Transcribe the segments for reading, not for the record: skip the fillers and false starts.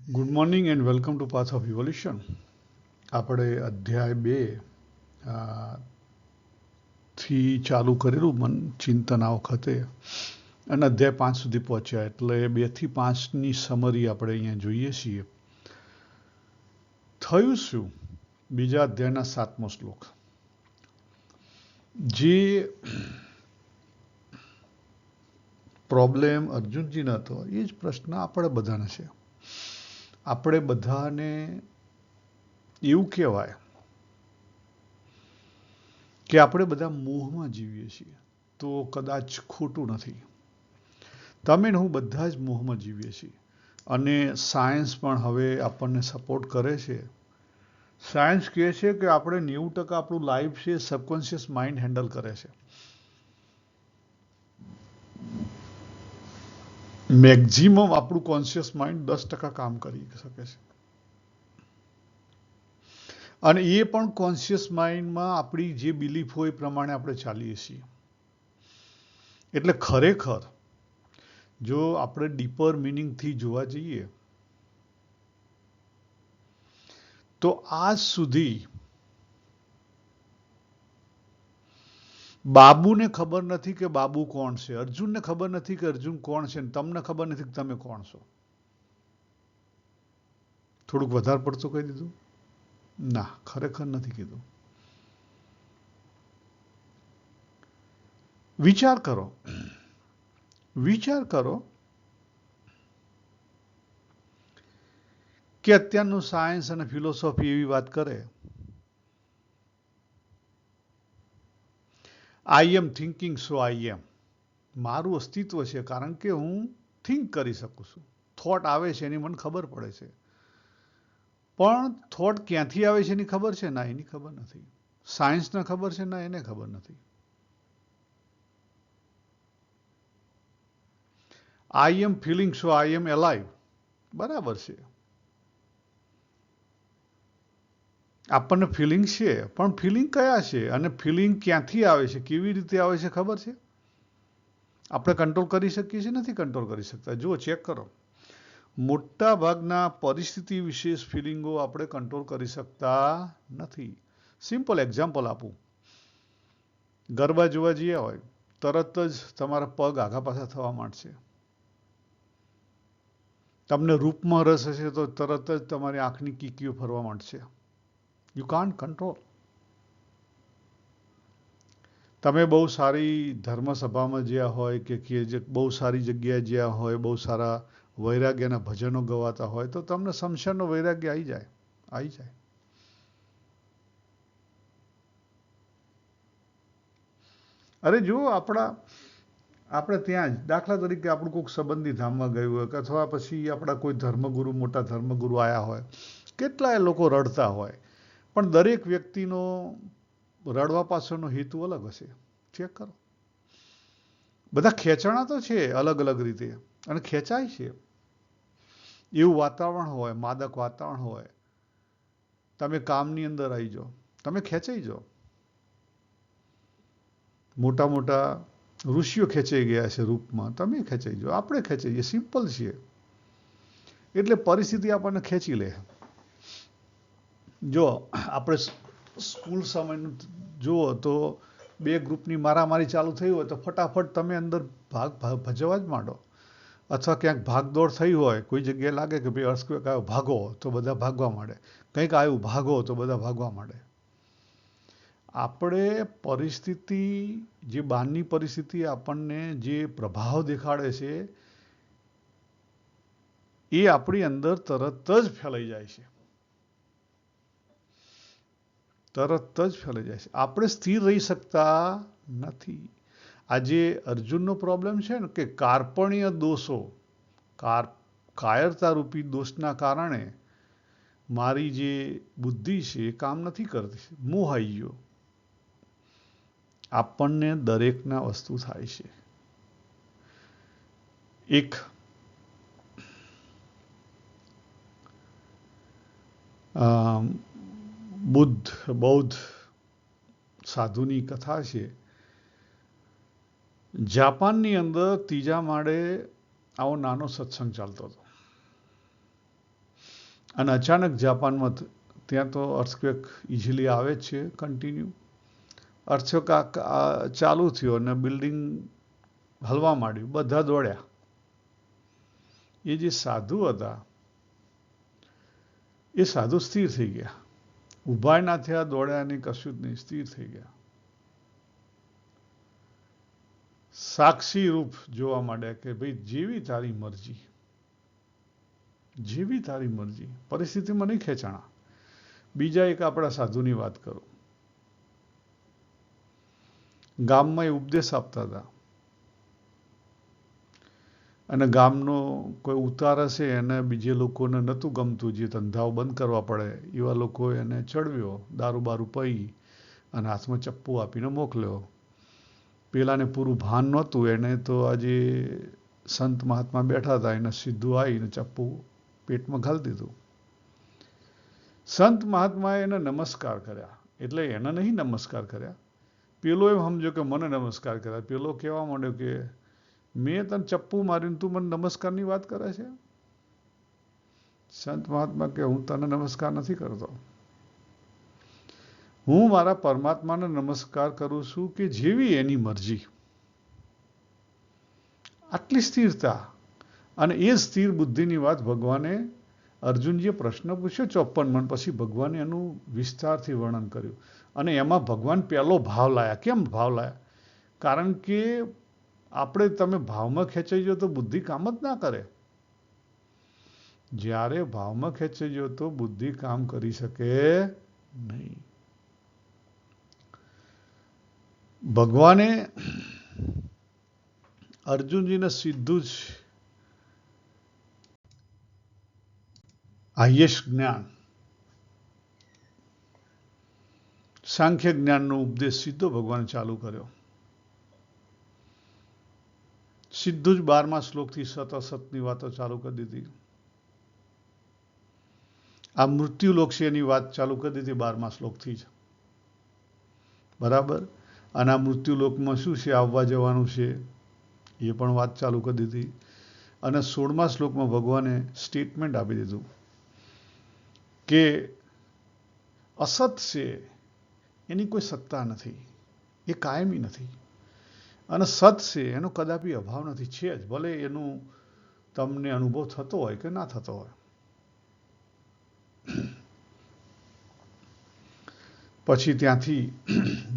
Good morning and welcome to path of evolution. આપણે અધ્યાય 2 થી ચાલુ કરેલું મન ચિંતન આ વખતે અને અધ્યાય 5 સુધી પહોંચ્યા, એટલે 2 થી 5ની સમરી આપણે અહીંયા જોઈએ છીએ. થયું શું? બીજા અધ્યાયના 7મો શ્લોક. જે પ્રોબ્લેમ અર્જુનજીનો હતો એ જ પ્રશ્ન આપણે બધાને છે. આપણે બધાને એવું કહેવાય કે આપણે બધા મોહમાં જીવીએ છીએ, તો કદાચ ખોટું નથી. તમે ને હું બધા જ મોહમાં જીવીએ છીએ, અને સાયન્સ પણ હવે આપણને સપોર્ટ કરે છે. સાયન્સ કહે છે કે આપણે 90% આપણું લાઈફ છે સબકોન્શિયસ માઇન્ડ હેન્ડલ કરે છે. મેક્ઝિમમ આપણું કોન્શિયસ માઇન્ડ 10% કામ કરી શકે છે, અને એ પણ કોન્શિયસ માઇન્ડમાં આપણી જે બિલીફ હોય એ પ્રમાણે આપણે ચાલીએ છીએ. એટલે ખરેખર જો આપણે ડીપર મિનિંગથી જોવા જઈએ તો આજ સુધી બાબુને ખબર નથી કે બાબુ કોણ છે, અર્જુનને ખબર નથી કે અર્જુન કોણ છે, તમને ખબર નથી કે તમે કોણ છો. થોડુંક વધારે પડતું કહી દીધું? ના, ખરેખર નથી કીધું. વિચાર કરો, વિચાર કરો કે અત્યારનું સાયન્સ અને ફિલોસોફી એવી વાત કરે, આઈ એમ થિંકિંગ સો આઈ એમ. મારું અસ્તિત્વ છે કારણ કે હું થિંક કરી શકું છું. થોટ આવે છે એની મને ખબર પડે છે, પણ થોટ ક્યાંથી આવે છે એની ખબર છે? ના, એની ખબર નથી. સાયન્સને ખબર છે? ના, એને ખબર નથી. આઈ એમ ફિલિંગ સો આઈ એમ એલાઇવ, બરાબર છે. આપણને ફિલિંગ છે, પણ ફિલિંગ કયા છે અને ફિલિંગ ક્યાંથી આવે છે, કેવી રીતે આવે છે ખબર છે? આપણે કંટ્રોલ કરી શકીએ છીએ? નથી કંટ્રોલ કરી શકતા. જુઓ, ચેક કરો. મોટા ભાગના પરિસ્થિતિ વિશેષ ફિલિંગો આપણે કંટ્રોલ કરી શકતા નથી. સિમ્પલ એક્ઝામ્પલ આપું. ગરબા જોવા ગયા હોય, તરત જ તમારા પગ આઘા પાછા થવા માંડશે. તમને રૂપમાં રસ હશે તો તરત જ તમારી આંખની કીકીઓ ફરવા માંડશે. You can't control. તમે બહુ સારી ધર્મસભામાં જ્યાં હોય કે બહુ સારી જગ્યાએ જ્યાં હોય, બહુ સારા વૈરાગ્યના ભજનો ગવાતા હોય, તો તમને શમશાનનો વૈરાગ્ય આવી જાય, આવી જાય. અરે જુઓ, આપણે ત્યાં જ દાખલા તરીકે આપણું કોઈક સંબંધી ધામમાં ગયું હોય, અથવા પછી આપણા કોઈ ધર્મગુરુ, મોટા ધર્મગુરુ આવ્યા હોય, કેટલાય લોકો રડતા હોય, પણ દરેક વ્યક્તિનો રડવા પાછળનો હેતુ અલગ હશે. ચેક કરો. બધા ખેંચાણા તો છે અલગ અલગ રીતે, અને ખેંચાય છે. એવું વાતાવરણ હોય, માદક વાતાવરણ હોય, તમે કામની અંદર આવી જાઓ, તમે ખેંચાઈ જાઓ. મોટા મોટા ઋષિઓ ખેંચાઈ ગયા છે રૂપમાં, તમે ખેંચાઈ જાઓ, આપણે ખેંચાઈ જઈએ. સિમ્પલ છે. એટલે પરિસ્થિતિ આપણને ખેંચી લે. જો આપણે સ્કૂલ સમયનું જુઓ તો બે ગ્રુપની મારામારી ચાલુ થઈ હોય તો ફટાફટ તમે અંદર ભાગ ભજવવા જ માંડો. અથવા ક્યાંક ભાગદોડ થઈ હોય, કોઈ જગ્યાએ લાગે કે ભાઈ અર્થક્વેક આવ્યો, ભાગો, તો બધા ભાગવા માંડે. કંઈક આવ્યું, ભાગો, તો બધા ભાગવા માંડે. આપણે પરિસ્થિતિ, જે બહારની પરિસ્થિતિ આપણને જે પ્રભાવ દેખાડે છે, એ આપણી અંદર તરત જ ફેલાઈ જાય છે. તરત જ ફેલાઈ જાય છે. આપણે સ્થિર રહી શકતા નથી. આજે અર્જુનનો પ્રોબ્લેમ છે ને કે કાર્પણ્ય દોષો, કાયરતા રૂપી દોષના કારણે મારી જે બુદ્ધિ છે એ કામ નથી કરતી. મોહ આવી ગયો. આપણને દરેકના વસ્તુ થાય છે. એક બૌદ્ધ સાધુની કથા છે. જાપાનની અંદર ત્રીજા માળે આવો નાનો સત્સંગ ચાલતો હતો. અને અચાનક જાપાનમાં ત્યાં તો અર્થક્વેક ઇઝીલી આવે જ છે કન્ટિન્યુ. અર્થક્વેક ચાલુ થયો અને બિલ્ડિંગ હલવા માંડ્યું, બધા દોડ્યા. એ જે સાધુ હતા એ સાધુ સ્થિર થઈ ગયા, ઊભા ના થયા, દોડ્યા નહીં, કશું જ નહીં, સ્થિર થઈ ગયા. સાક્ષી રૂપ જોવા માંડ્યા કે ભાઈ જેવી તારી મરજી, જેવી તારી મરજી, પરિસ્થિતિમાં નહીં ખેંચાણા. બીજા એક આપણા સાધુની વાત કરું. ગામમાં એ ઉપદેશ આપતા હતા અને ગામનો કોઈ ઉતાર હશે એને બીજે લોકોને નહોતું ગમતું, જે ધંધાઓ બંધ કરવા પડે એવા લોકો એને ચડવ્યો, દારૂ બારૂ પી અને હાથમાં ચપ્પુ આપીને મોકલ્યો. પેલાને પૂરું ભાન નહોતું, એને તો આજે સંત મહાત્મા બેઠા હતા, એને સીધું આવીને ચપ્પુ પેટમાં ઘાલી દીધું. સંત મહાત્માએ એને નમસ્કાર કર્યા, એટલે એને નહીં નમસ્કાર કર્યા, પેલો એમ સમજો કે મને નમસ્કાર કર્યા. પેલો કહેવા માંડ્યો કે મેં તને ચપ્પુ માર્યું, તું મને નમસ્કારની વાત કરે છે? સંત મહાત્મા કે હું તને નમસ્કાર નથી કરતો, હું મારા પરમાત્માને નમસ્કાર કરું છું કે જેવી એની મરજી. આટલી સ્થિરતા, અને એ સ્થિર બુદ્ધિની વાત ભગવાને, અર્જુનજીએ પ્રશ્ન પૂછ્યો 54 મન પછી ભગવાને એનું વિસ્તારથી વર્ણન કર્યું. અને એમાં ભગવાન પહેલો ભાવ લાયા. કેમ ભાવ લાયા? કારણ કે આપણે તમે ભાવમાં ખેંચાઈ જાઓ તો બુદ્ધિ કામ જ ના કરે. જ્યારે ભાવમાં ખેંચાઈ જાઓ તો બુદ્ધિ કામ કરી શકે નહીં. ભગવાને અર્જુનજીને સીધું જ હાઈએસ્ટ જ્ઞાન, સાંખ્ય જ્ઞાનનો ઉપદેશ સીધો ભગવાને ચાલુ કર્યો. સીધું જ 12મા શ્લોકથી સત અસતની વાતો ચાલુ કરી દીધી. આ મૃત્યુલોક છે એની વાત ચાલુ કરી દીધી 12મા શ્લોકથી જ. બરાબર? અને આ મૃત્યુલોકમાં શું છે, આવવા જવાનું છે, એ પણ વાત ચાલુ કરી દીધી. અને 16મા શ્લોકમાં ભગવાને સ્ટેટમેન્ટ આપી દીધું કે અસત છે એની કોઈ સત્તા નથી, એ કાયમી નથી. અને સત છે એનો કદાપી અભાવ નથી, છે જ, ભલે એનું તમને અનુભવ થતો હોય કે ના થતો હોય. પછી ત્યાંથી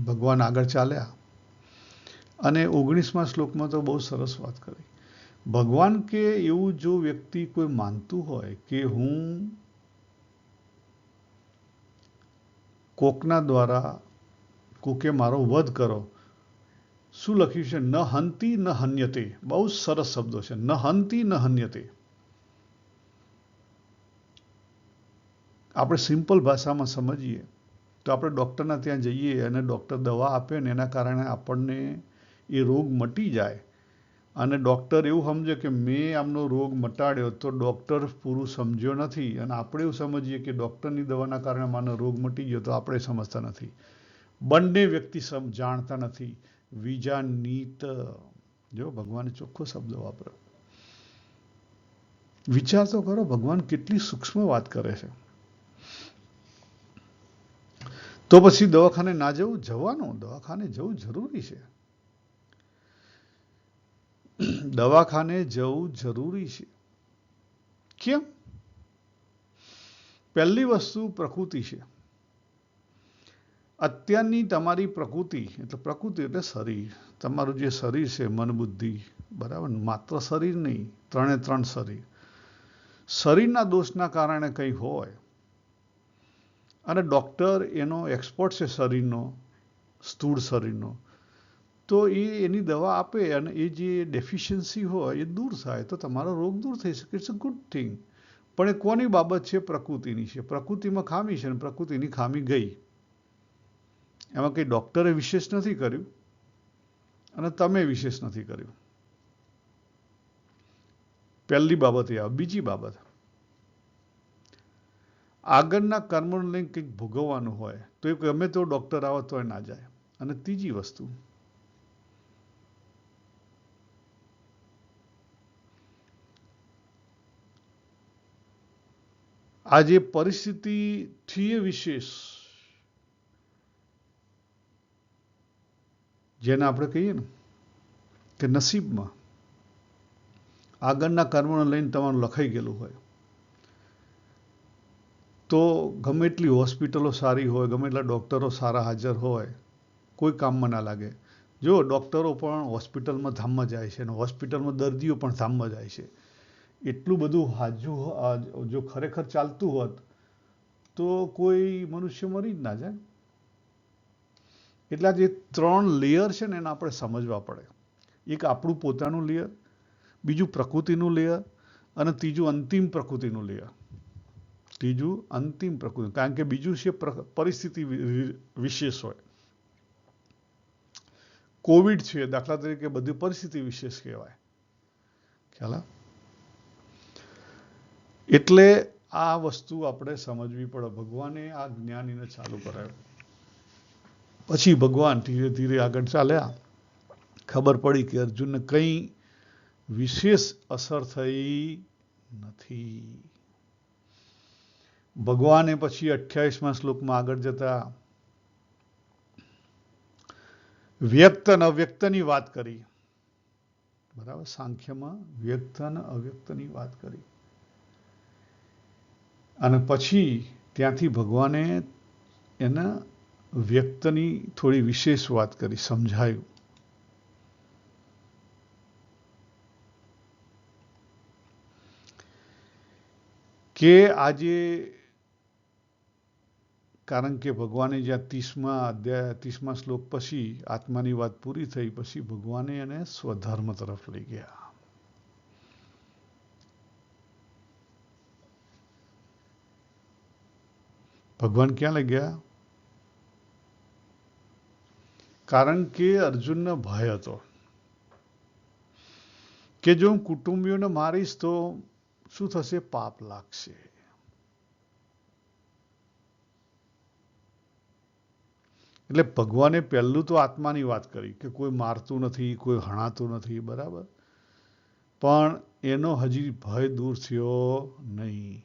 ભગવાન આગળ ચાલ્યા અને 19મા શ્લોકમાં તો બહુ સરસ વાત કરી. ભગવાન કે એવું જો વ્યક્તિ કોઈ માનતું હોય કે હું કોકના દ્વારા કોકે મારો વધ કરો, શું લખ્યું છે? ન હંતી ન હન્યતે. બહુ સરસ શબ્દો છે, ન હંતી ન હન્યતે. આપણે સિમ્પલ ભાષામાં સમજીએ તો આપણે ડૉક્ટરના ત્યાં જઈએ અને ડૉક્ટર દવા આપે ને એના કારણે આપણને એ રોગ મટી જાય, અને ડૉક્ટર એવું સમજે કે મેં આમનો રોગ મટાડ્યો, તો ડૉક્ટર પૂરું સમજ્યો નથી. અને આપણે એવું સમજીએ કે ડૉક્ટરની દવાના કારણે મારો રોગ મટી ગયો, તો આપણે સમજતા નથી. બંને વ્યક્તિ જાણતા નથી. વિજાનીત. જો ભગવાને ચોખ્ખો શબ્દ વાપર્યો. વિચાર તો કરો, ભગવાન કેટલી સૂક્ષ્મ વાત કરે છે. તો પછી દવાખાને ના જવું? જવાનું, દવાખાને જવું જરૂરી છે. દવાખાને જવું જરૂરી છે. કેમ? પહેલી વસ્તુ પ્રકૃતિ છે. અત્યારની તમારી પ્રકૃતિ, એટલે પ્રકૃતિ એટલે શરીર, તમારું જે શરીર છે, મન બુદ્ધિ, બરાબર, માત્ર શરીર નહીં, 3 શરીર. શરીરના દોષના કારણે કંઈ હોય અને ડૉક્ટર એનો એક્સપર્ટ છે શરીરનો, સ્થૂળ શરીરનો, તો એની દવા આપે અને એ જે ડેફિશિયન્સી હોય એ દૂર થાય, તો તમારો રોગ દૂર થઈ શકે. It's a good thing. પણ એ કોની બાબત છે? પ્રકૃતિની છે. પ્રકૃતિમાં ખામી છે અને પ્રકૃતિની ખામી ગઈ. એમાં કંઈ ડૉક્ટરે વિશેષ નથી કર્યું અને તમે વિશેષ નથી કર્યું. પહેલી બાબત એ આવે. બીજી બાબત, આગળના કર્મોને લઈને કંઈક ભોગવવાનું હોય તો એ ગમે તો ડૉક્ટર આવે તોય ના જાય. અને ત્રીજી વસ્તુ, આ જે પરિસ્થિતિથી વિશેષ, જેને આપણે કહીએ ને કે નસીબમાં આગળના કર્મોને લઈને તમારું લખાઈ ગયેલું હોય, તો ગમે એટલી હોસ્પિટલો સારી હોય, ગમે એટલા ડૉક્ટરો સારા હાજર હોય, કોઈ કામમાં ના લાગે. જો ડૉક્ટરો પણ હોસ્પિટલમાં ધામમાં જાય છે અને હોસ્પિટલમાં દર્દીઓ પણ ધામમાં જાય છે. એટલું બધું જો ખરેખર ચાલતું હોત તો કોઈ મનુષ્ય મરી જ ના જાય. એટલે જે 3 લેયર છે ને એને આપણે સમજવા પડે. એક આપણું પોતાનું લેયર, બીજું પ્રકૃતિનું લેયર અને ત્રીજું અંતિમ પ્રકૃતિનું લેયર. કારણ કે બીજું છે પરિસ્થિતિ વિશેષ હોય. કોવિડ છે દાખલા તરીકે, બધી પરિસ્થિતિ વિશેષ કહેવાય. ખ્યાલ? એટલે આ વસ્તુ આપણે સમજવી પડે. ભગવાને આ જ્ઞાનીને ચાલુ કરાયું. પછી ભગવાન ધીરે ધીરે આગળ ચાલ્યા. ખબર પડી કે અર્જુનને કંઈ વિશેષ અસર થઈ નથી. ભગવાને પછી 28મા શ્લોકમાં આગળ જતા વ્યક્ત અને અવ્યક્તની વાત કરી. બરાબર? સાંખ્યમાં વ્યક્ત અને અવ્યક્તની વાત કરી. અને પછી ત્યાંથી ભગવાને એના વ્યક્તની થોડી વિશેષ વાત કરી, સમજાયું. કે આજે, કારણ કે ભગવાને જ્યાં 30મા શ્લોક પછી આત્માની વાત પૂરી થઈ, પછી ભગવાને એને સ્વધર્મ તરફ લઈ ગયા. ભગવાન ક્યાં લઈ ગયા? કારણ કે અર્જુનનો ભય હતો કે જો હું કુટુંબીઓને મારીશ તો શું થશે? પાપ લાગશે. એટલે ભગવાને પહેલું તો આત્માની વાત કરી કે કોઈ મારતું નથી, કોઈ હણાતું નથી. બરાબર? પણ એનો હજી ભય દૂર થયો નહીં.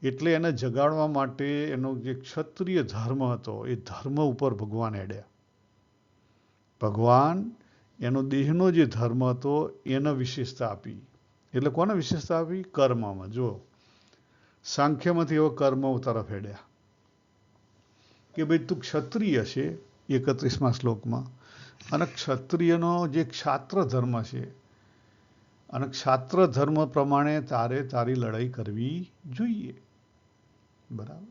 એટલે એને જગાડવા માટે એનો જે ક્ષત્રિય ધર્મ હતો એ ધર્મ ઉપર ભગવાન હેડ્યા. ભગવાન એનો દેહનો જે ધર્મ હતો એને વિશેષતા આપી. એટલે કોને વિશેષતા આપી? કર્મમાં. જો સાંખ્યમાંથી એવો કર્મ તરફ હેડ્યા કે ભાઈ તું ક્ષત્રિય છે 31મા શ્લોકમાં, અને ક્ષત્રિયનો જે ક્ષાત્ર ધર્મ છે, અને ક્ષાત્ર ધર્મ પ્રમાણે તારે તારી લડાઈ કરવી જોઈએ. બરાબર?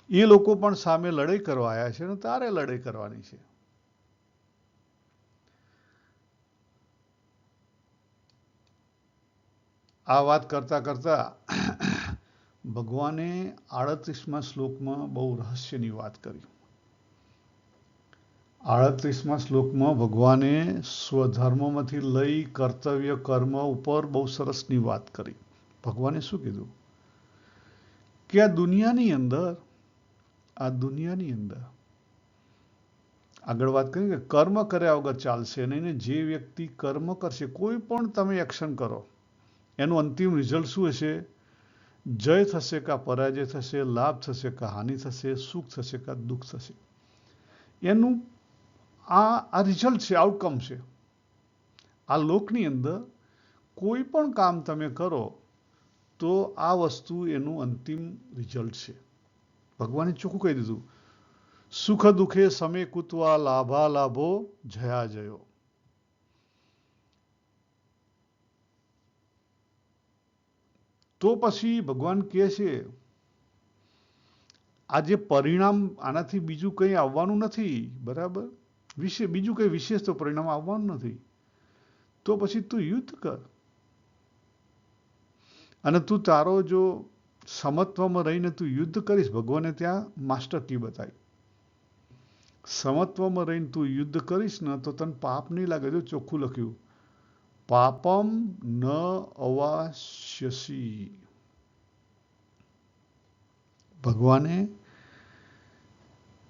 એ લોકો પણ સામે લડાઈ કરવા આવ્યા છે અને તારે લડાઈ કરવાની છે. આ વાત કરતા કરતા ભગવાને 38મા શ્લોકમાં બહુ રહસ્યની વાત કરી. 38મા શ્લોકમાં ભગવાને સ્વધર્મમાંથી લઈ કર્તવ્ય કર્મ ઉપર બહુ સરસની વાત કરી. ભગવાને શું કીધું? કે આ દુનિયાની અંદર આગળ વાત કરી કે કર્મ કર્યા વગર ચાલશે નહીં. જે વ્યક્તિ કર્મ કરશે, કોઈ પણ તમે એક્શન કરો, એનું અંતિમ રિઝલ્ટ શું હશે? જય થશે કે પરાજય થશે, લાભ થશે કે હાનિ થશે, સુખ થશે કે દુઃખ થશે, એનું આ રિઝલ્ટ છે, આઉટકમ છે. આ લોકની અંદર કોઈ પણ કામ તમે કરો તો આ વસ્તુ એનું અંતિમ રિઝલ્ટ છે. ભગવાને ચોખ્ખું કહી દીધું, સુખ દુઃખે સમે કૂતવા, લાભા લાભો જયા જયો. તો પછી ભગવાન કહે છે આ જે પરિણામ, આનાથી બીજું કંઈ આવવાનું નથી. બરાબર? બીજું કંઈ વિશેષ તો પરિણામ આવવાનું નથી. તો પછી તું યુદ્ધ કર. અને તું તારો જો સમત્વમાં રહીને તું યુદ્ધ કરીશ, ભગવાને ત્યાં માસ્ટર કી બતાવી. સમત્વમાં રહીને તું યુદ્ધ કરીશ ને તો તને પાપ નહીં લાગે. જો ચોખ્ખું લખ્યું, પાપમ ન અવાસ્યસી. ભગવાને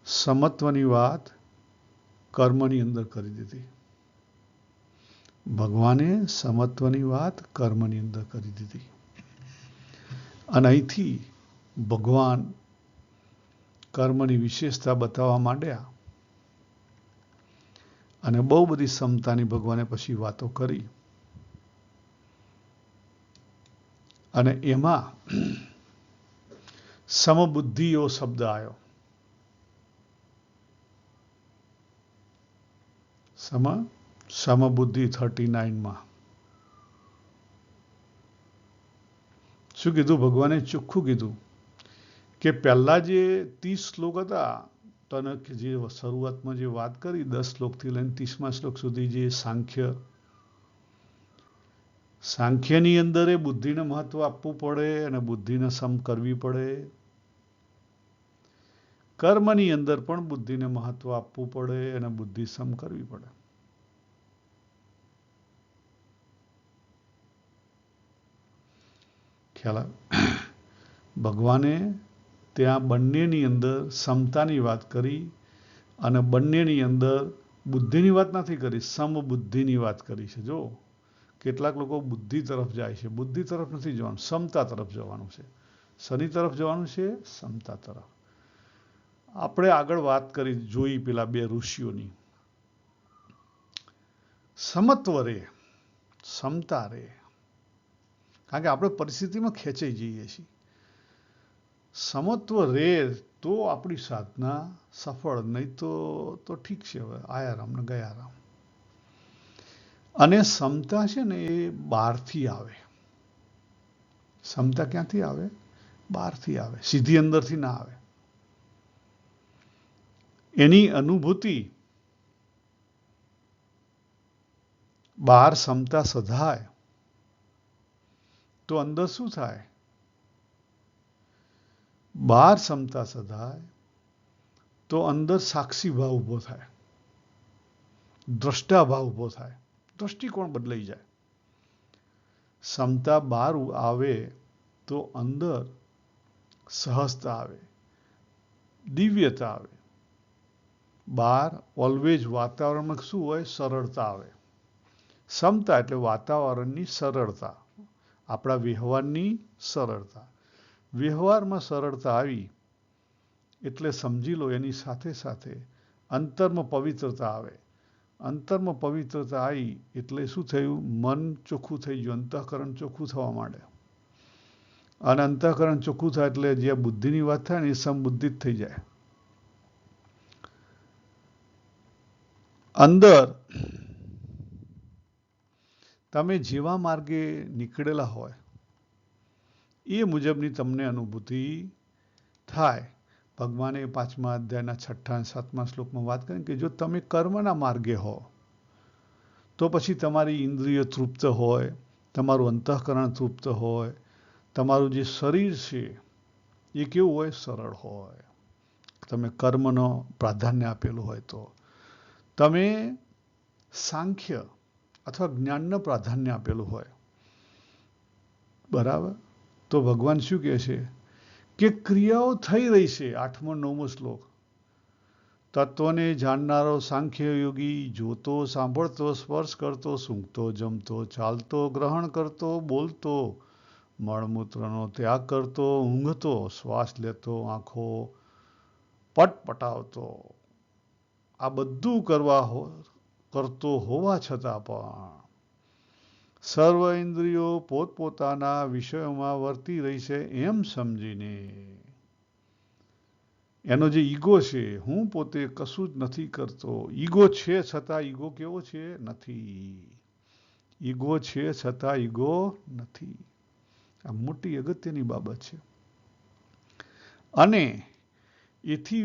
સમત્વની વાત કર્મની અંદર કરી દીધી. ભગવાને સમત્વની વાત કર્મની અંદર કરી દીધી. અને અહીંથી ભગવાન કર્મની વિશેષતા બતાવવા માંડ્યા અને બહુ બધી સમતાની ભગવાને પછી વાતો કરી અને એમાં સમબુદ્ધિ એવો શબ્દ આવ્યો. સમબુદ્ધિ 39માં શું કીધું? ભગવાને ચોખ્ખું કીધું કે પહેલા જે 30 શ્લોક હતા, તને જે શરૂઆતમાં જે વાત કરી 10 શ્લોકથી લઈને 30મા શ્લોક સુધી, જે સાંખ્યની અંદર એ બુદ્ધિને મહત્વ આપવું પડે અને બુદ્ધિને સમ કરવી પડે. કર્મની અંદર પણ બુદ્ધિને મહત્વ આપવું પડે અને બુદ્ધિ સમ કરવી પડે. ખ્યાલ ભગવાને ત્યાં બંનેની અંદર સમતાની વાત કરી અને બંનેની અંદર બુદ્ધિની વાત નથી કરી, સમબુદ્ધિની વાત કરી છે. જો કેટલાક લોકો બુદ્ધિ તરફ જાય છે, બુદ્ધિ તરફ નથી જવાનું, સમતા તરફ જવાનું છે. શની તરફ જવાનું છે? સમતા તરફ. આપણે આગળ વાત કરી, જોઈ પેલા બે ઋષિઓની. સમત્વ રે, સમતા રે, કારણ કે આપણે પરિસ્થિતિમાં ખેંચાઈ જઈએ છીએ. સમત્વ રે તો આપણી સાધના સફળ, નહીં તો ઠીક છે, હવે આયા રામ ને ગયા રામ. અને સમતા છે ને એ બહારથી આવે. સમતા ક્યાંથી આવે? બહારથી આવે, સીધી અંદરથી ના આવે. એની અનુભૂતિ બહાર સમતા સધાય તો અંદર શું થાય? બહાર સમતા સધાય તો અંદર સાક્ષી ભાવ ઉભો થાય, દ્રષ્ટા ભાવ ઉભો થાય, દ્રષ્ટિકોણ બદલાઈ જાય. સમતા બહાર આવે તો અંદર સહજતા આવે, દિવ્યતા આવે. બહાર ઓલવેઝ વાતાવરણમાં શું હોય? સરળતા આવે. સમતા એટલે વાતાવરણની સરળતા, આપણા વ્યવહારની સરળતા. વ્યવહારમાં સરળતા આવી એટલે સમજી લો એની સાથે સાથે અંતરમાં પવિત્રતા આવે. અંતરમાં પવિત્રતા આવી એટલે શું થયું? મન ચોખ્ખું થઈ ગયું, અંતઃકરણ ચોખ્ખું થવા માંડે. અને અંતઃકરણ ચોખ્ખું થાય એટલે જે બુદ્ધિની વાત થાય ને એ સમબુદ્ધિ જ થઈ જાય. અંદર તમે જેવા માર્ગે નીકળેલા હોય એ મુજબની તમને અનુભૂતિ થાય. ભગવાને 5મા અધ્યાયના 6 અને 7મા શ્લોકમાં વાત કરી કે જો તમે કર્મના માર્ગે હો તો પછી તમારી ઇન્દ્રિય તૃપ્ત હોય, તમારું અંતઃકરણ તૃપ્ત હોય, તમારું જે શરીર છે એ કેવું હોય? સરળ હોય. તમે કર્મનો પ્રાધાન્ય આપેલું હોય તો, તમે સાંખ્ય અથવા જ્ઞાનને પ્રાધાન્ય આપેલું હોય, બરાબર, તો ભગવાન શું કહે છે કે ક્રિયાઓ થઈ રહી છે. 8મો 9મો શ્લોક. તત્વને જાણનારો સાંખ્ય યોગી જોતો, સાંભળતો, સ્પર્શ કરતો, સૂંઘતો, જમતો, ચાલતો, ગ્રહણ કરતો, બોલતો, મળમૂત્રનો ત્યાગ કરતો, ઊંઘતો, શ્વાસ લેતો, આંખો પટપટાવતો, આ બધું કરતો હોવા છતાં પણ સર્વ ઇન્દ્રિયો પોતપોતાના વિષયોમાં વર્તી રહી છે એમ સમજીને, એનો જે ઈગો છે, હું પોતે કશું જ નથી કરતો, ઈગો છે છતાં ઈગો કેવો છે? નથી. ઈગો છે છતાં ઈગો નથી. આ મોટી અગત્યની બાબત છે. અને એથી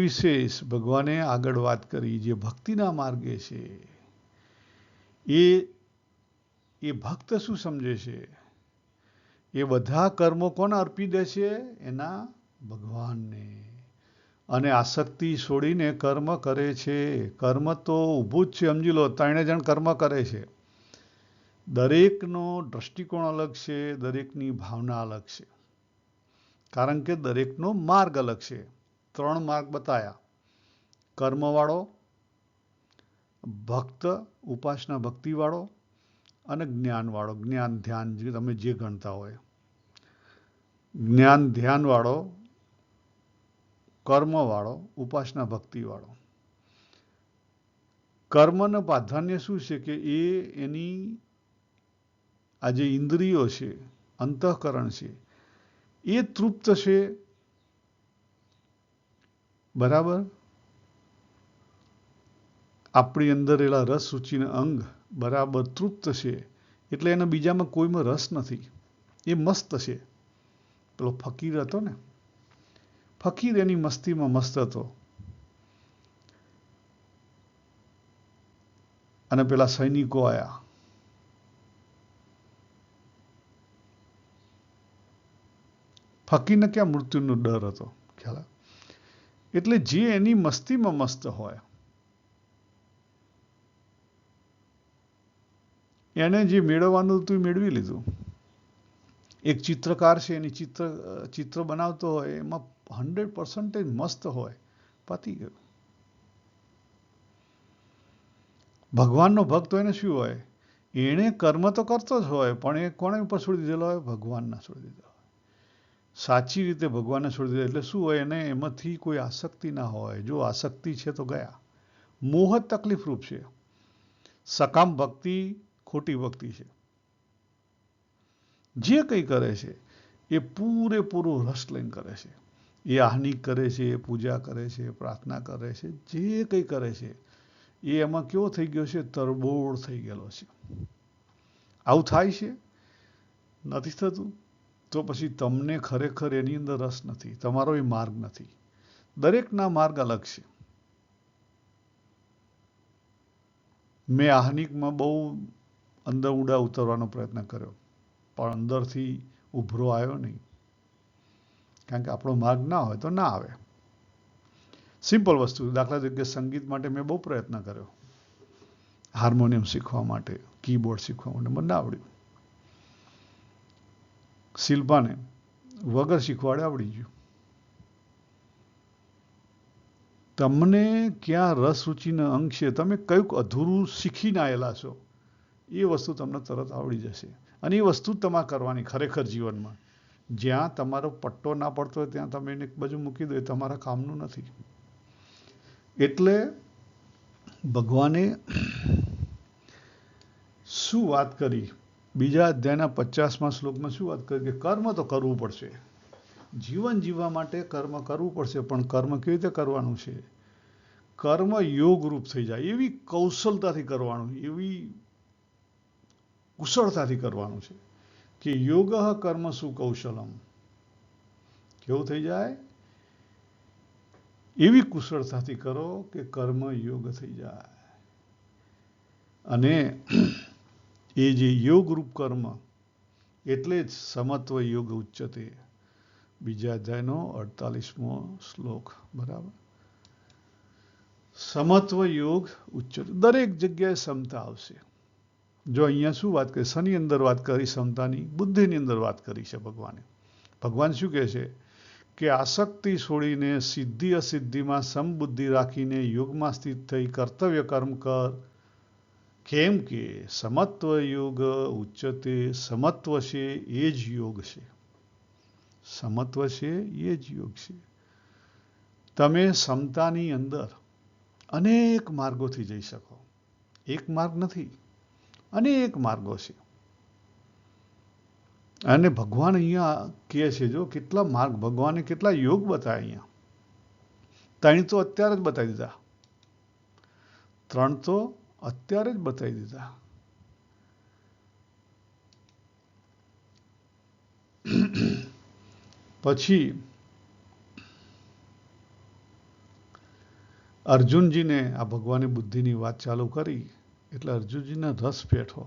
વિશેષ ભગવાને આગળ વાત કરી, જે ભક્તિના માર્ગે છે એ ભક્ત શું સમજે છે? એ બધા કર્મો કોને અર્પી દે છે? એના ભગવાનને. અને આસક્તિ છોડીને કર્મ કરે છે. કર્મ તો ઊભું જ છે, સમજી લો. 3 જણ કર્મ કરે છે. દરેકનો દ્રષ્ટિકોણ અલગ છે, દરેકની ભાવના અલગ છે, કારણ કે દરેકનો માર્ગ અલગ છે. 3 માર્ગ બતાયા: કર્મવાળો, ભક્ત, ઉપાસના ભક્તિવાળો અને જ્ઞાનવાળો, જ્ઞાન ધ્યાન જે તમે જે ગણતા હોય, જ્ઞાન ધ્યાનવાળો, કર્મવાળો, ઉપાસના ભક્તિવાળો. કર્મનું પ્રાધાન્ય શું છે કે એની આ જે ઇન્દ્રિયો છે, અંતઃકરણ છે, એ તૃપ્ત છે, બરાબર. આપણી અંદર એલા રસ સૂચિના અંગ બરાબર તૃપ્ત છે, એટલે એને બીજામાં કોઈમાં રસ નથી, એ મસ્ત છે. પેલો ફકીર હતો ને, ફકીર એની મસ્તીમાં મસ્ત હતો, અને પેલા સૈનિકો આયા, ફકીરને ક્યાં મૃત્યુનો ડર હતો, ખ્યાલ. એટલે જે એની મસ્તીમાં મસ્ત હોય, એને જે મેળવવાનું હતું એ મેળવી લીધું. એક ચિત્રકાર છે, એની ચિત્ર બનાવતો હોય, એમાં 100% મસ્ત હોય, પતી ગયું. ભગવાનનો ભક્ત હોય ને શું હોય, એણે કર્મ તો કરતો જ હોય, પણ એ કોને ઉપર છોડી દીધેલો હોય, ભગવાનના છોડી દીધેલો હોય. સાચી રીતે ભગવાનને છોડી દીધેલો, એટલે શું હોય, એને એમાંથી કોઈ આસક્તિ ના હોય. જો આસક્તિ છે તો ગયા. મોહ જ તકલીફરૂપ છે. સકામ ભક્તિ ખોટી ભક્તિ છે. જે કંઈ કરે છે એ પૂરેપૂરો રસ લઈને કરે છે. એ આહ્નિક કરે છે, એ પૂજા કરે છે, પ્રાર્થના કરે છે, જે કંઈ કરે છે એ એમાં કેવો થઈ ગયો છે, તરબોળ થઈ ગયેલો છે. આવું થાય છે? નથી થતું? તો પછી તમને ખરેખર એની અંદર રસ નથી, તમારો એ માર્ગ નથી. દરેકના માર્ગ અલગ છે. મેં આહ્નિકમાં બહુ અંદર ઊંડા ઉતરવાનો પ્રયત્ન કર્યો, પણ અંદરથી ઉભરો આવ્યો નહીં. કારણ કે આપણો માર્ગ ના હોય તો ના આવે. સિમ્પલ વસ્તુ. દાખલા તરીકે સંગીત માટે મેં બહુ પ્રયત્ન કર્યો, હાર્મોનિયમ શીખવા માટે, કીબોર્ડ શીખવા માટે, મને ના આવડ્યું. શિલ્પાને વગર શીખવાડે આવડી ગયું. તમને ક્યાં રસ રુચિના અંગ છે, તમે કયું અધૂરું શીખીને આવેલા છો, એ વસ્તુ તમને તરત આવડી જશે. અને એ વસ્તુ જ તમારે કરવાની ખરેખર જીવનમાં. જ્યાં તમારો પટ્ટો ના પડતો હોય ત્યાં તમે એને એક બાજુ મૂકી દો, એ તમારા કામનું નથી. એટલે ભગવાને શું વાત કરી, બીજા અધ્યાયના 50મા શ્લોકમાં શું વાત કરી, કે કર્મ તો કરવું પડશે. જીવન જીવવા માટે કર્મ કરવું પડશે, પણ કર્મ કેવી રીતે કરવાનું છે? કર્મ યોગરૂપ થઈ જાય એવી કૌશલતાથી કરવાનું, એવી કુશળતાથી કરવાનું છે કે યોગ કર્મ સુકૌશલમ. કેવું થઈ જાય? એવી કુશળતાથી કરો કે કર્મ યોગ થઈ જાય. અને એ જે યોગરૂપ કર્મ એટલે જ સમત્વ યોગ ઉચ્ચતે. બીજા અધ્યાયનો 48મો શ્લોક, બરાબર. સમત્વ યોગ ઉચ્ચતે. દરેક જગ્યાએ સમતા આવશે. જો અહીંયા શું વાત કરી, શની અંદર વાત કરી સમતાની, બુદ્ધિની અંદર વાત કરી છે ભગવાને. ભગવાન શું કહે છે કે આસક્તિ છોડીને સિદ્ધિ અસિદ્ધિમાં સમબુદ્ધિ રાખીને યોગમાં સ્થિત થઈ કર્તવ્ય કર્મ કર. કેમ કે સમત્વ યોગ ઉચ્ચતે. સમત્વ છે એ જ યોગ છે. સમત્વ છે એ જ યોગ છે. તમે સમતાની અંદર અનેક માર્ગોથી જઈ શકો. એક માર્ગ નથી, અનેક માર્ગો છે. અને ભગવાન અહીંયા કહે છે, જો કેટલા માર્ગ, ભગવાને કેટલા યોગ બતાવ્યા અહીંયા. 3 તો અત્યારે જ બતાવી દીધા, 3 તો અત્યારે જ બતાવી દીધા. પછી અર્જુનજીને આ ભગવાને બુદ્ધિની વાત ચાલુ કરી, એટલે અર્જુનજીને રસ પેઠો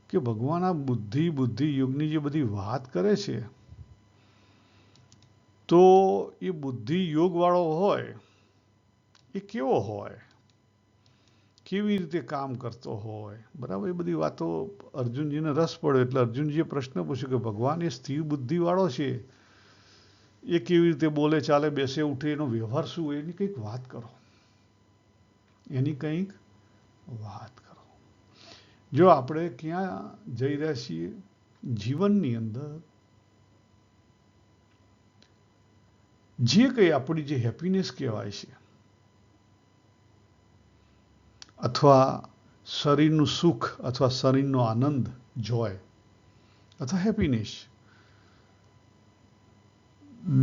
કે ભગવાન આ બુદ્ધિ યોગની જે બધી વાત કરે છે, તો એ બુદ્ધિ યોગવાળો હોય એ કેવો હોય, કેવી રીતે કામ કરતો હોય, બરાબર. એ બધી વાતો અર્જુનજીને રસ પડ્યો. એટલે અર્જુનજીએ પ્રશ્ન પૂછ્યો કે ભગવાન એ સ્થિર બુદ્ધિવાળો છે, એ કેવી રીતે બોલે ચાલે બેસે ઉઠે, એનો વ્યવહાર શું, એની કંઈક વાત કરો, એની કંઈક વાત કરો. જો આપણે ક્યાં જઈ રહ્યા છીએ જીવનની અંદર, જે કંઈ આપણી જે હેપીનેસ કહેવાય છે, અથવા શરીરનું સુખ, અથવા શરીરનો આનંદ, જોય અથવા હેપીનેસ,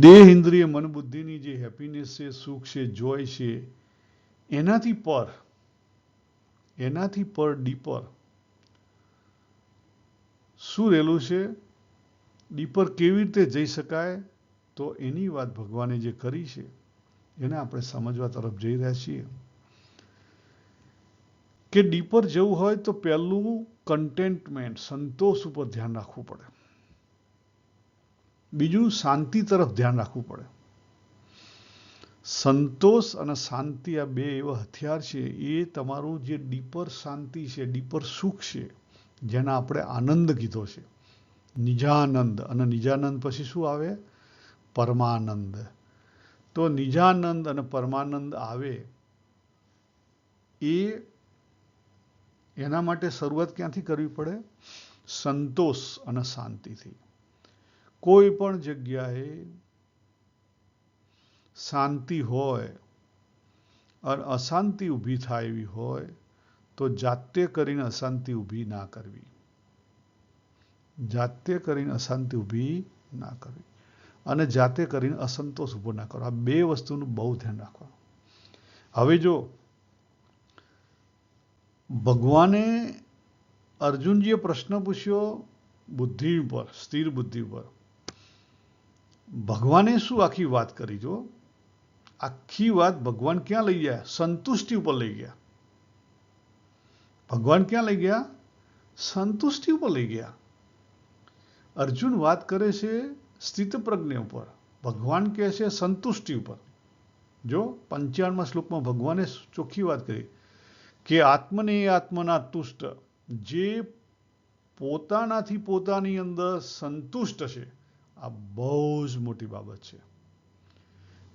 દેહ ઇન્દ્રિય મન બુદ્ધિની જે હેપીનેસ છે, સુખ છે, જોય છે, એનાથી પર ડીપર શું રહેલું છે, ડીપર કેવી રીતે જઈ શકાય, તો એની વાત ભગવાને જે કરી છે એને આપણે સમજવા તરફ જઈ રહ્યા છીએ. કે ડીપર જવું હોય તો પહેલું કન્ટેન્ટમેન્ટ, સંતોષ ઉપર ધ્યાન રાખવું પડે. બીજું શાંતિ તરફ ધ્યાન રાખવું પડે. સંતોષ અને શાંતિ આ બે એવા હથિયાર છે, એ તમારું જે ડીપર શાંતિ છે, ડીપર સુખ છે, જેના આપણે આનંદ કીધો છે, નિજાનંદ. અને નિજાનંદ પછી શું આવે? પરમાનંદ. તો નિજાનંદ અને પરમાનંદ આવે એના માટે શરૂઆત ક્યાંથી કરવી પડે? સંતોષ અને શાંતિથી. કોઈ પણ જગ્યાએ શાંતિ હોય અને અશાંતિ ઊભી થાય એવી હોય તો જાતે કરીને અશાંતિ ઊભી ના કરવી. જાતે કરીને અશાંતિ ઊભી ના કરવી. અને જાતે કરીને અસંતોષ ઊભો ના કરો. આ બે વસ્તુનું બહુ ધ્યાન રાખવાનું. હવે જો ભગવાને અર્જુનજીએ પ્રશ્ન પૂછ્યો બુદ્ધિ ઉપર, સ્થિર બુદ્ધિ ઉપર. ભગવાને શું આખી વાત કરી? જો આખી વાત ભગવાન ક્યાં લઈ ગયા? સંતુષ્ટિ ઉપર લઈ ગયા. ભગવાન ક્યાં લઈ ગયા? સંતુષ્ટિ ઉપર લઈ ગયા. અર્જુન વાત કરે છે સ્થિત પ્રજ્ઞ ઉપર, ભગવાન કહે છે સંતુષ્ટિ ઉપર. જો 55મા શ્લોકમાં ભગવાને ચોખ્ખી વાત કરી કે આત્મને આત્મના તુષ્ટ, જે પોતાનાથી પોતાની અંદર સંતુષ્ટ છે. આ બહુ જ મોટી બાબત છે.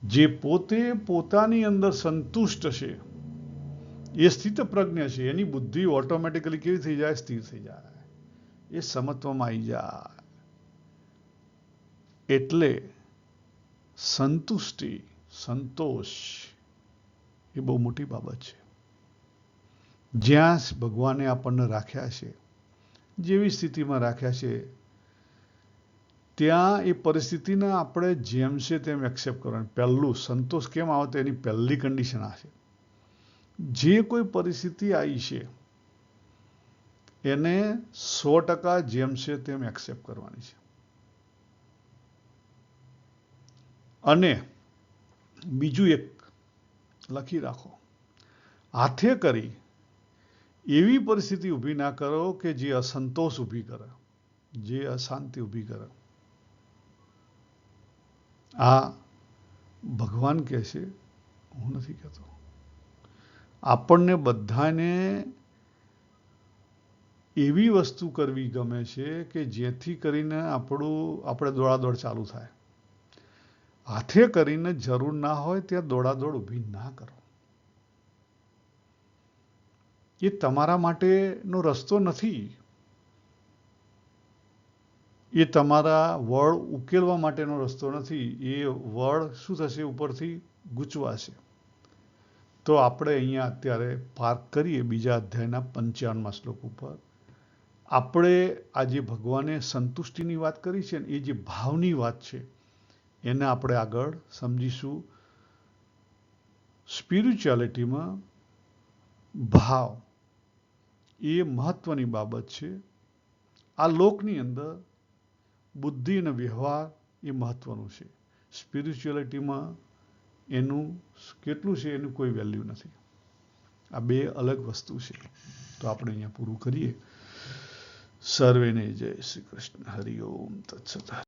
જે પોતે પોતાની અંદર સંતુષ્ટ છે, એ સ્થિત પ્રજ્ઞ છે. એની બુદ્ધિ ઓટોમેટિકલી કેવી થઈ જાય? સ્થિર થઈ જાય. એ સમત્વમાં આવી જાય. એટલે સંતુષ્ટિ, સંતોષ એ બહુ મોટી બાબત છે. જ્યાં ભગવાને આપણને રાખ્યા છે, જેવી સ્થિતિમાં રાખ્યા છે, ત્યાં એ પરિસ્થિતિને આપણે જેમ છે તેમ એક્સેપ્ટ કરવાનું. પહેલું સંતોષ કેમ આવે? તો એની પહેલી કન્ડિશન આ છે. જે કોઈ પરિસ્થિતિ આવી છે એને 100% જેમ છે તેમ એક્સેપ્ટ કરવાની છે. અને બીજું એક લખી રાખો, હાથે કરી એવી પરિસ્થિતિ ઊભી ના કરો કે જે અસંતોષ ઊભી કરે, જે અશાંતિ ઊભી કરે. આ ભગવાન કહે છે, હું નથી કહેતો. આપણને બધાને એવી વસ્તુ કરવી ગમે છે કે જેથી કરીને આપણે દોડાદોડ ચાલુ થાય. હાથે કરીને જરૂર ના હોય ત્યાં દોડાદોડ ઊભી ના કરો. એ તમારા માટેનો રસ્તો નથી. એ તમારા વળ ઉકેલવા માટેનો રસ્તો નથી. એ વળ શું થશે? ઉપરથી ગૂંચવાશે. તો આપણે અહીંયા અત્યારે પાર્ક કરીએ બીજા અધ્યાયના 55મા શ્લોક ઉપર. આપણે આજે ભગવાને સંતુષ્ટિની વાત કરી છે ને, એ જે ભાવની વાત છે એને આપણે આગળ સમજીશું. સ્પિરિચ્યુઆલિટીમાં ભાવ એ મહત્વની બાબત છે. આ લોકની અંદર બુદ્ધિ અને વ્યવહાર એ મહત્વનું છે. સ્પિરિચ્યુઆલિટીમાં એનું કેટલું છે એનું કોઈ વેલ્યુ નથી. આ બે અલગ વસ્તુ છે. તો આપણે અહીંયા પૂરું કરીએ. સર્વેને જય શ્રી કૃષ્ણ. હરિ ઓમ તત્સત.